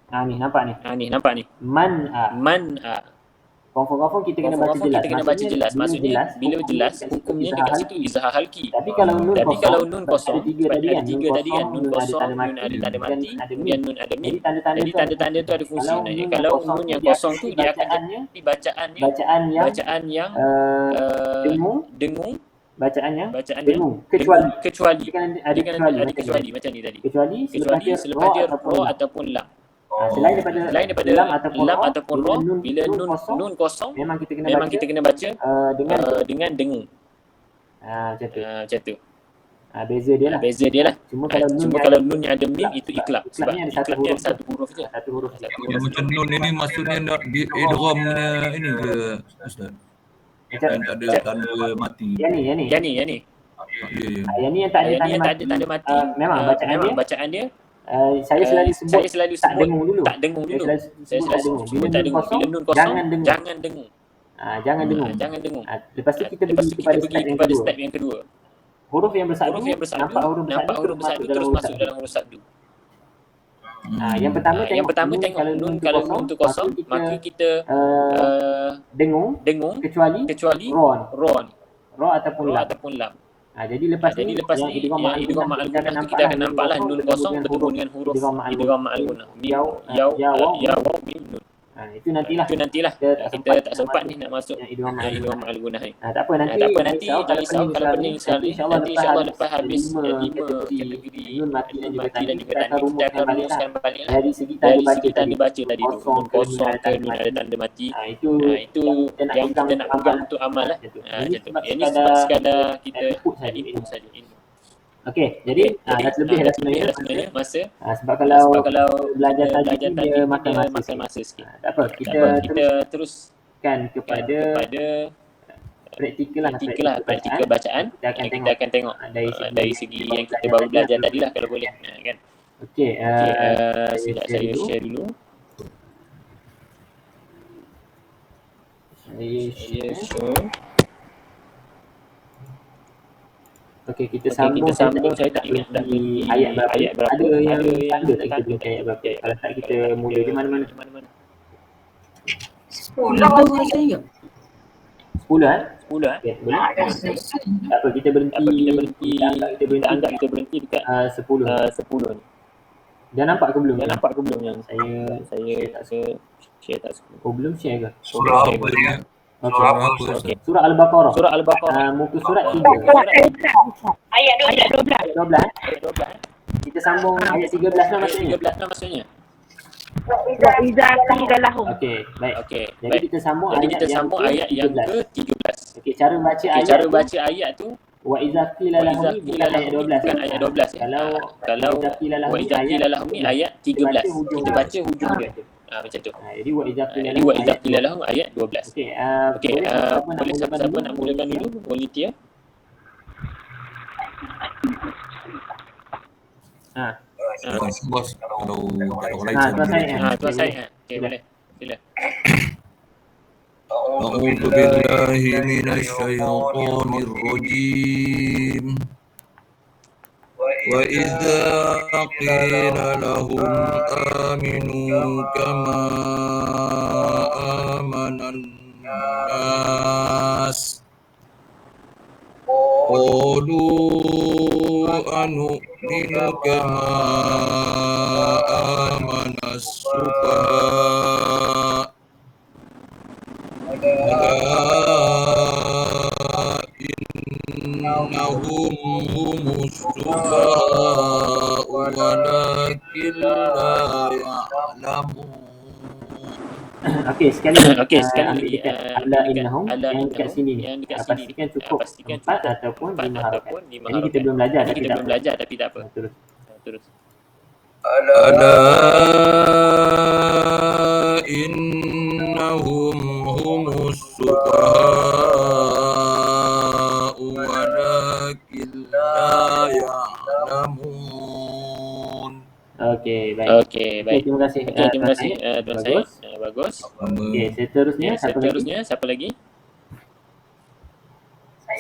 Ni nampak ni. Man confirm kita kena baca jelas. Maksudnya bila jelas hukumnya dekat situ izhar halki. Tapi kalau nun kosong, ada tiga tadi kan, nun kosong, nun ada tanda mati, kemudian nun ada mim. Jadi tanda-tanda tu ada fungsi sebenarnya. Kalau nun yang kosong tu dia akan jadi bacaan yang dengung bacaannya bacaannya dengung kecuali kecuali ada dengan kecuali ada kecuali macam ni tadi. kecuali Kecuali selepas dia ra ataupun lam. selain daripada lam lam ataupun ra, bila nun kosong memang kita kena memang baca kita kena baca dengan dengung. macam tu. Macam tu. Beza dia lah. Beza dia lah. Cuma Kalau nun yang ada mim itu iklab. Sebab iklabnya ada iklab dia satu huruf je. Satu huruf je. Yang macam nun ini maksudnya nak di idgham ini ke Ustaz? Yang tak ada tanda mati. Yang ni. Ya, ya. Yang ni yang tak ada tanda mati. Memang bacaan dia saya selalu sebut tak dengung dulu. Saya selalu sebut Bila nun kosong jangan dengung. Jangan dengung. Lepas tu kita pergi kepada step yang kedua. Huruf yang bersatu, nampak huruf bersatu terus masuk dalam huruf sabdu. Yang pertama tengok kalau nun tu kosong, maka kita dengung kecuali ra ataupun lam. Jadi lepas ni yang idgham ma'al-gunah kita akan nampaklah nun kosong bertemu dengan huruf idgham ma'al-gunah. Ya waw mim nun. Itu nantilah kita tak sempat ni nak masuk idgham ma'al-gunah ni. Tak apa nanti jangan risau kalau pening sekali. Nanti insya-Allah lepas habis 5 kategori nun mati dan juga tanding kita akan rumuskan balik dari segi tanda baca tadi tu. Nun kosong ke nun ada tanda mati. Itu yang kita nak pegang untuk amal lah. Macam tu. Ini sebab sekadar kita input saja. Okey, jadi dah lebih dah sebenarnya masa. Sebab kalau belajar tadi dia makan masa sikit. Tak apa, kita teruskan kepada praktikal bacaan. Kita akan tengok dari segi yang kita baru belajar tadi lah kalau boleh. Kan? Okey, sekejap saya share dulu. Saya share. Okey, kita sambung. Saya tak ingat dah di ayat berapa. Ada yang tanda tak kita berhenti ayat berapa. Kalau tak kita mula di mana-mana. 10 saya. 10 10 Okey, boleh. Tak apa, kita berhenti. Kita anggap kita berhenti dekat 10 ni. Dah nampak ke belum? Yang saya tak share tak. Belum share ke? Surah apa dia? Surah Al-Baqarah. Muka surat 3. Ayat 12. Kita sambung ayat 13 lah maksudnya. Iza qila lahum. Okey, baik. Jadi kita sambung ayat yang ke-13. Okey, cara baca ayat tu wa iza qila lahum bukan ayat 12. Kalau wa iza qila lahum ni ayat 13. Kita baca hujung dia. Macam tu. Jadi wa iza qila lahum ayat 12. Okey, boleh siapa-siapa nak mulakan dulu? Volunteer. Bos kalau tak ada orang lain. Tuan saya. Okey, boleh. Sila. أعوذ بالله من الشيطان الرجيم وإذا قيل لهم آمنوا كما آمن الناس قالوا أنؤمن كما آمن السفهاء إنهم هم السفهاء ولكن لا يعلمون. Okey, sekali lagi ala innahum yang dekat sini ni. Pastikan cukup 4 ataupun 5 harakat. Ini kita belum belajar tapi tak apa. Terus. Ala innahum humus sufaha'u walakin la ya'lamun. Okey, baik. Terima kasih. Tuan saya. Bagus. Okey, seterusnya siapa lagi?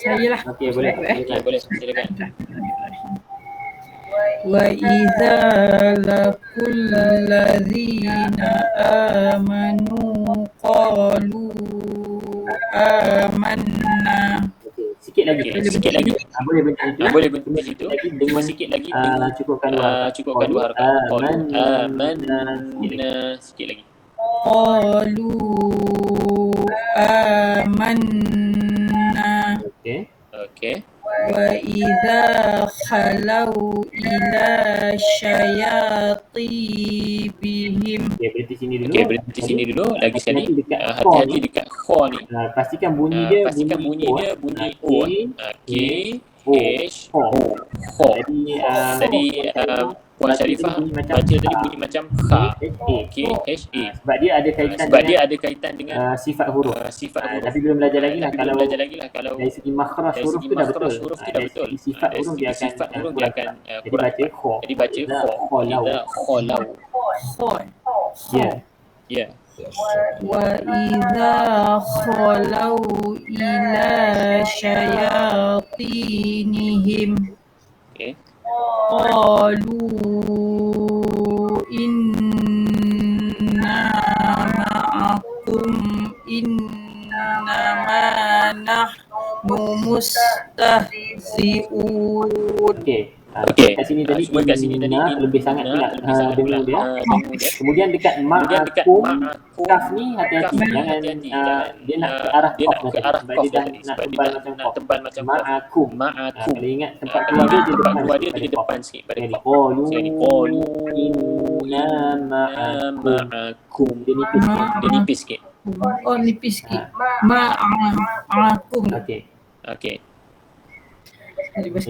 Saya lah. Okey, boleh. Silakan. وَإِذَا لَقُوا الَّذِينَ آمَنُوا قَالُوا آمَنَّا. Sikit lagi. Boleh berhenti di situ. Dengan sikit lagi. Cukupkan dua harakat. Amanna. Sikit lagi. قَالُوا آمَنَّا. Okey. Okey. وإذا خلوا إلى شياطينهم. Okey, berhenti sini dulu. Okey, berhenti sini dulu. Lagi sekali. Hati-hati dekat Hati-hati dekat kha ni. pastikan bunyi dia Pastikan bunyi dia bunyi O. K, H, O. Kha. Tadi Puan Sharifah baca tadi bunyi macam kha. K, H, A. Sebab dia ada kaitan Sebab dengan dia ada kaitan dengan sifat huruf. tapi belum belajar lagi lah. belum belajar lagi lah kalau dari segi makhraj huruf tu dah betul. Dari segi sifat huruf dia akan jadi baca kha. Jadi baca kha. Idza khalau. Kha. Ya. وإذا خلوا إلى شياطينهم Okey. قالوا إنا معكم إنما نحن مستهزئون. Okey. Kat sini tadi lebih sangat pula dengar dia. Kemudian dekat ma'akum kaf ni hati-hati jangan dia nak ke arah qaf sebab dia dah nak tebal macam qaf. Ma'akum. Kalau ingat tempat keluar dia di depan sikit pada qaf. Jadi qalu inna ma'akum. Dia nipis sikit. Oh, nipis sikit. Ma'akum. Okey. Qalu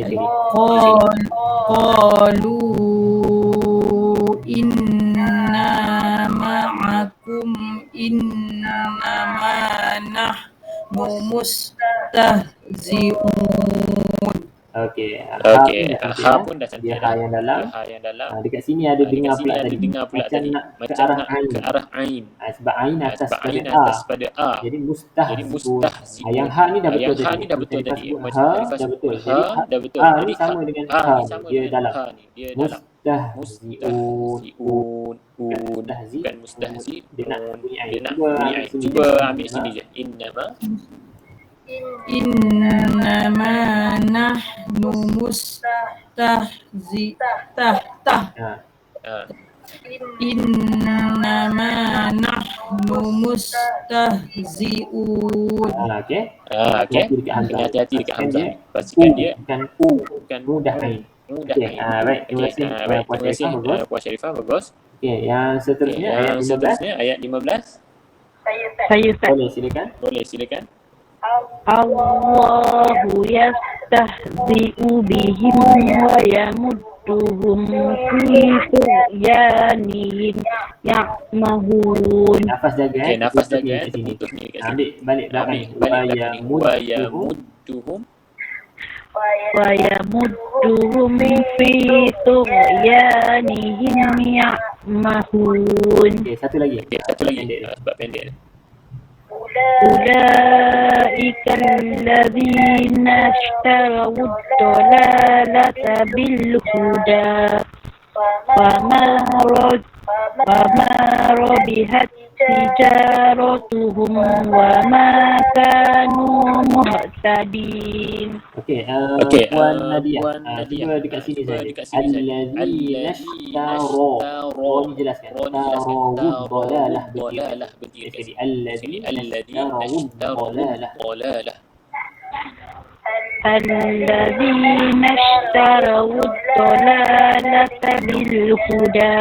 inna ma'akum innama nahnu mustahzi'un. Okey. Ha pun dah cantik. Dia ha yang dalam. Dekat sini ada dengar pula tadi. Macam nak ke arah ain. Sebab ain atas pada a. Jadi mustahzi'un. Yang ha ni dah betul tadi. Ha dah betul. Jadi ha ni sama dengan ha. Dia dalam. Mustahzi'un. Bukan mustahzi. Dia nak bunyi ain. Cuba ambil sini je. Innama nahnu Innama nahnu mustahzi'un. Okey. Hati-hati dekat hamzah. Pastikan dia bukan mudah ain. Okey. Baik. Terima kasih Puan Sharifah. Bagus. Okey, yang seterusnya ayat 15. Saya Ustaz. Boleh silakan. Allahu yastahzi'u bihim wa yamudduhum fi tughyanihim ya'mahun. Nafas jaga. Okey, nafas jaga. Putus ni kat sini. Ambil balik wa yamudduhum fi tughyanihim ya'mahun. Okey, satu lagi. Sebab pendek. Ulaika alladzina ishtaraw ad-dalalata bil huda fama rabihat tijaratuhum wa ma kanu muhtadin. Puan Nadia. Cuba dekat sini saja. Alladzina ishtaraw. Ni jelaskan. Dalalah berdiri. Jadi alladzina ishtaraw dalalah. الذين اشتروا الضلالة بالهدى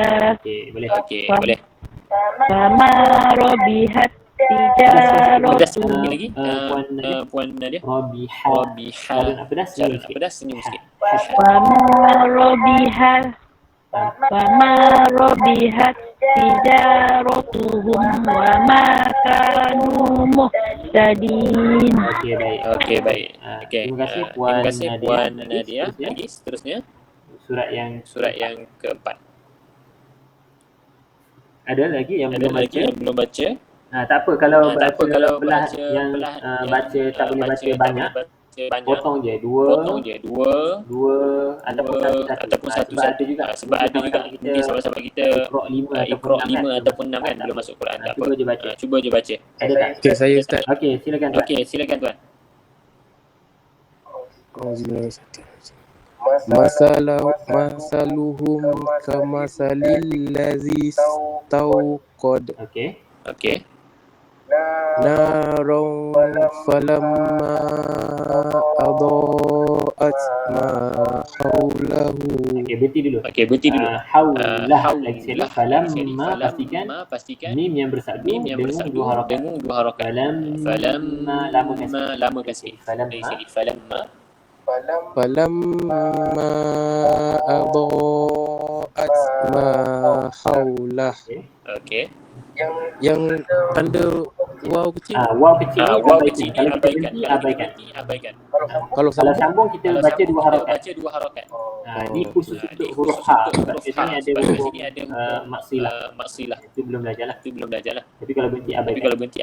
boleh. فما ربحت تجارتهم. lagi Puan Nadia. Rabiha. Pedas senyum sikit. فما ربحت تجارتهم وما كانوا مهتدين. Okey, baik. Terima kasih Puan Nadia. Lagi seterusnya surat yang keempat. ada lagi yang belum baca. Tak apa kalau belah yang baca tak boleh baca banyak. Potong je dua ataupun satu juga. Sebab ada juga mungkin sahabat-sahabat kita Iqra' 5 ataupun 6 kan belum masuk Quran. Tak apa. Cuba je baca. Ada tak? Okey, saya Ustaz. Okey, silakan tuan. Masaluhum kamasalil ladzi tauqad. Okey. Narong falamma adaat ma haulahu. Okey, berhenti dulu. Haulah lagi sekali. Falamma pastikan mim yang bersatu dengung dua harakat. Falamma lama kasih. Falamma Falamma adaat ma haulah. okey. Yang tanda waw kecil. Waw kecil ni abaikan. Kalau Kalau sambung sambung kita baca dua harakat. Ni khusus untuk huruf ha. Sebab sini ada huruf maksilah. Itu belum belajar lah. Tapi kalau berhenti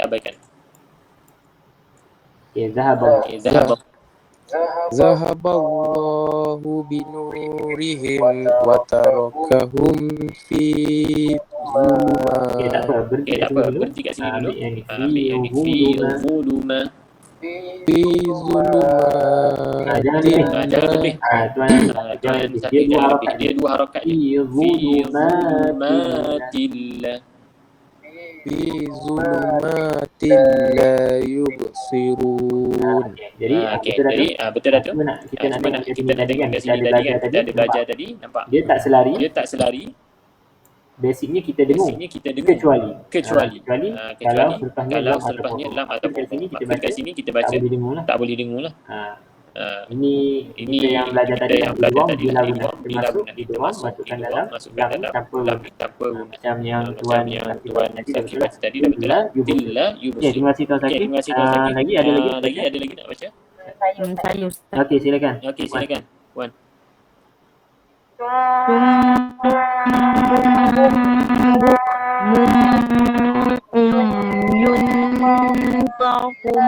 abaikan. Okey, zahaba. Zahaballahu binurihim wa tarakahum fi Okey, tak apa. Berhenti kat sini dulu. Ambil yang fi zuluma. fi zulumatin. Jangan lebih. Jangan lebih. Dia dua harakat je. Fi zulumatillah. Fi zulumatin la yubsirun. Jadi betul dah tu. Kita nak tengok kat sini tadi kan. Kita ada belajar tadi. Nampak? Dia tak selari. Basicnya kita dengung. Kecuali kalau selepasnya lam ataupun kat sini kita baca tak boleh dengung lah. Ini yang belajar tadi bila kita masukkan dalam tanpa macam yang tuan nanti dah baca tadi dah betul lah. Terima kasih Tuan Zakir. Lagi ada lagi nak baca? Saya Ustaz. Okey, silakan. Wan. Yunfahum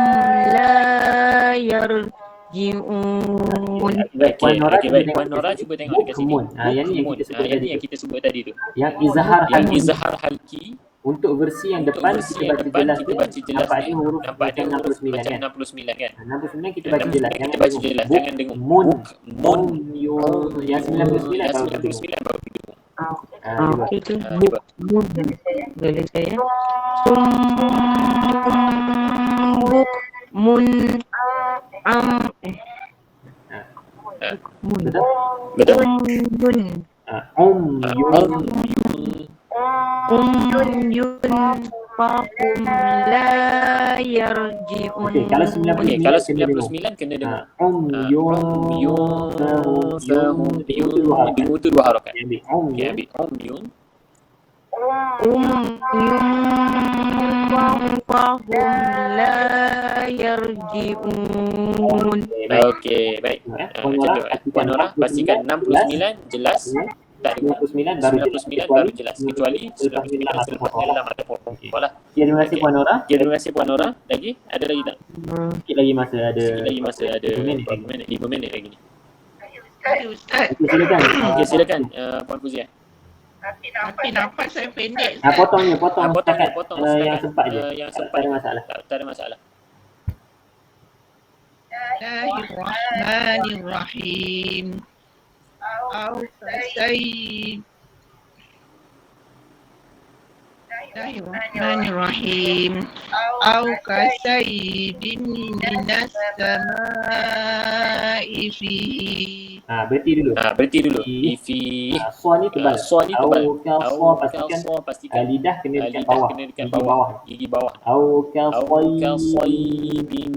la yarji'un. Baik, Puan Nora cuba tengok dekat sini. Yang ni yang kita sebut tadi tu. Yang izhar halki untuk versi yang depan kita baca jelas nampak dia huruf macam 69 kan. 69 kita baca jelas. Jangan dengung. Mun yang 99 baru dengung. Okey tu. Boleh saya. Mun Betul? Yunfahum la yarji'un. Okey, kalau 99 kena dengar. Dengung tu dua harakat. Ambil yun. Yunfahum la yarji'un. Okey, baik. Puan Nora pastikan 69 jelas. Tak ada 99 baru jelas. Kecuali 99 selepasnya lam ataupun lah. Terima kasih Puan Nora. Lagi? Ada lagi tak? Sikit lagi masa ada 5 minit lagi ni. Ustaz. Okey, silakan Puan Fuzia. Tapi nampak saya pendek. Potong setakat yang sempat je. Tak ada masalah. Bismillahirrahmanirrahim. Au kasayyibin minas samaa'i fihi. Berhenti dulu. Fi. Suan ni tebal. Pastikan lidah kena dekat bawah. Gigi bawah. Au kasayyibin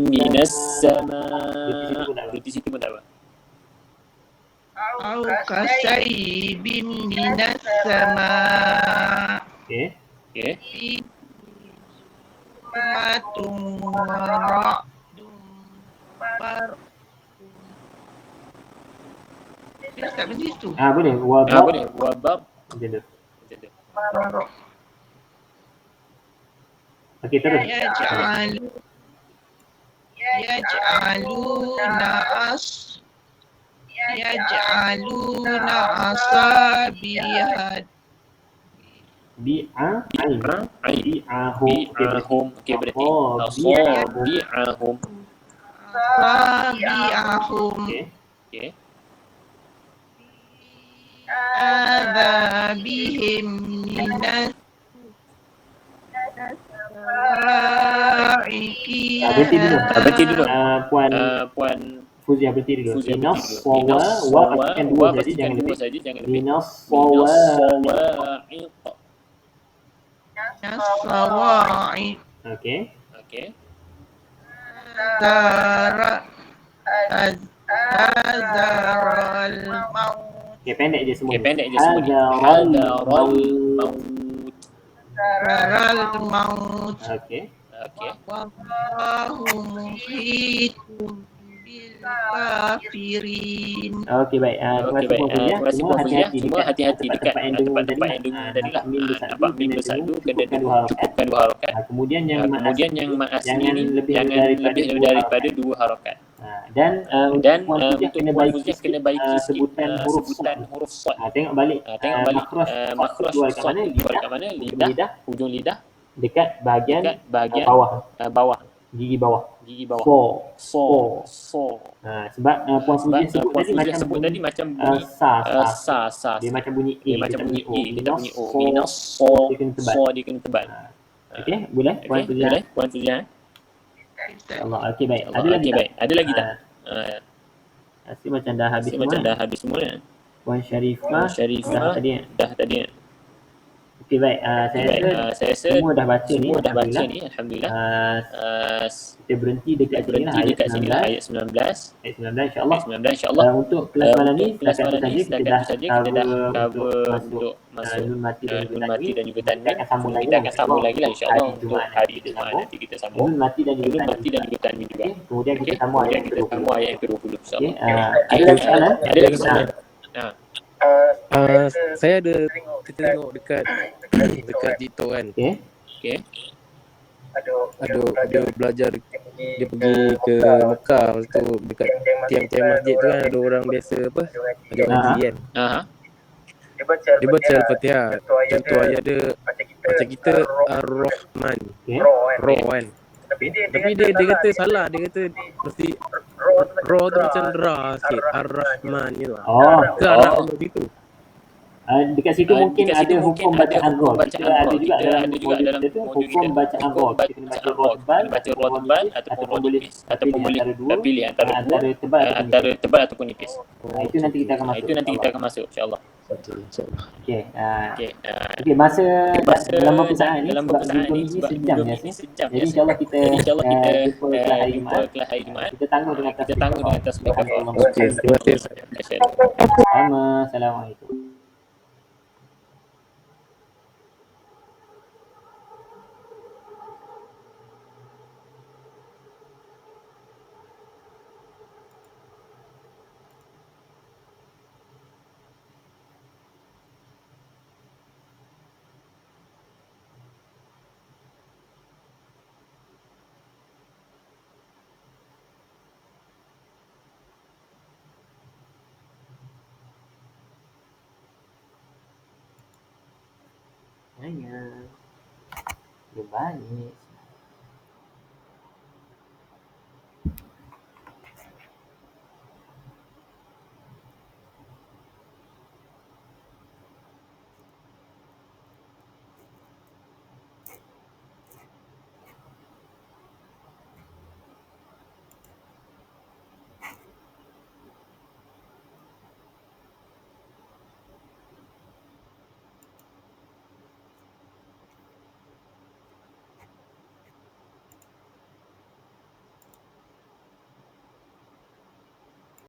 minas samaa'i. Berhenti situ pun tak apa. Au kasayyibin minas samaa'i. Okey. Matung tak berhenti tu. Boleh. Wabab. Macam tu. Okey, terus. Yaj'aluna asabihat bi'ahum. Okey, berarti bi'ahum. Okey. Adzabihim minas Berhenti dulu. Berhenti dulu. Puan Puan Fuzia berhenti dulu. Fuzia Minas berhenti dulu. forward, Minas wa forward, pastikan wa dua saja, pastikan jangan dua lebih. saja, jangan lebih. Minas Minas forward. forward. Okey. Okey. Okey, pendek je semua. Okey, pendek je semua. Hadaral maut. Okey. Okey. Okey, baik. Terima kasih Puan Fuzia. Terima kasih Semua Puan Fuzia. hati-hati Semua dekat hati-hati dekat tempat yang dengung tadi. tempat yang dengung tadi lah. Nampak mim Nampak mim bersatu, kena cukupkan 2 harakat. cukupkan 2 harakat. Kemudian yang Kemudian yang mat asli jangan ni lebih jangan lebih daripada 2 harakat. Dan Dan untuk Puan Fuzia untuk kena Puan baiki Fuzia sikit kena baiki sikit sebutan huruf sad. Tengok balik. Tengok balik Makhraj keluar keluar kat mana? kat mana? Lidah, hujung lidah Dekat bahagian bahagian bawah. Gigi bawah. So. Sebab Puan Fuzia sebut tadi macam bunyi sa. dia macam bunyi Dia macam bunyi E, dia tak bunyi O. So, Minas so, dia kena tebal. so dia kena tebal. Okey, boleh Puan Okey, Fuzia? boleh Puan Fuzia? InsyaAllah. Okey, baik. Ada lagi Okey, tak? baik. Ada lagi tak? Rasa macam dah habis semua. Macam dah habis semua kan? Puan Sharifah Dah tadi. Okey, baik. Saya rasa semua dah baca ni. Alhamdulillah. Kita berhenti dekat sini lah, ayat 19. Ayat 19 insyaAllah. InsyaAllah. Untuk kelas malam ni kelas setakat malam itu ni saja kita dah cover untuk masuk Nun Mati dan Nun Mati dan juga Tanwin. Kita akan sambung lagi lah insyaAllah untuk untuk hari Jumaat nanti kita sambung Nun Mati dan Nun Mati dan juga Tanwin juga. Kemudian kita sambung ayat yang ke-20 insyaAllah. Ada lagi soalan? Ada lagi soalan? Saya ada tengok dekat TikTok kan. Okey. Ada belajar dia pergi ke Mekah, lepas tu dekat tiang-tiang masjid tu kan ada orang biasa ada ngaji kan. Dia baca Al-Fatihah. Contoh ayat dia macam kita Ar-Rahman. Ra kan. Tapi dia kata salah, dia kata mesti Ra tu macam Ra sikit, Ar-Rahman gitu. Ke arah begitu. Dekat situ mungkin ada hukum bacaan roh. Ada juga dalam hukum bacaan roh. Kita kena baca roh tebal ataupun boleh pilih antara tebal ataupun nipis. Itu nanti kita akan masuk. Insya-Allah. Okey, masa dalam perpustakaan ni sebab sejam ya. Jadi insya-Allah kita jumpa kelas hari Jumaat. Kita tangguh dengan tasbih. Okey, terima kasih. Assalamualaikum. Dia balik.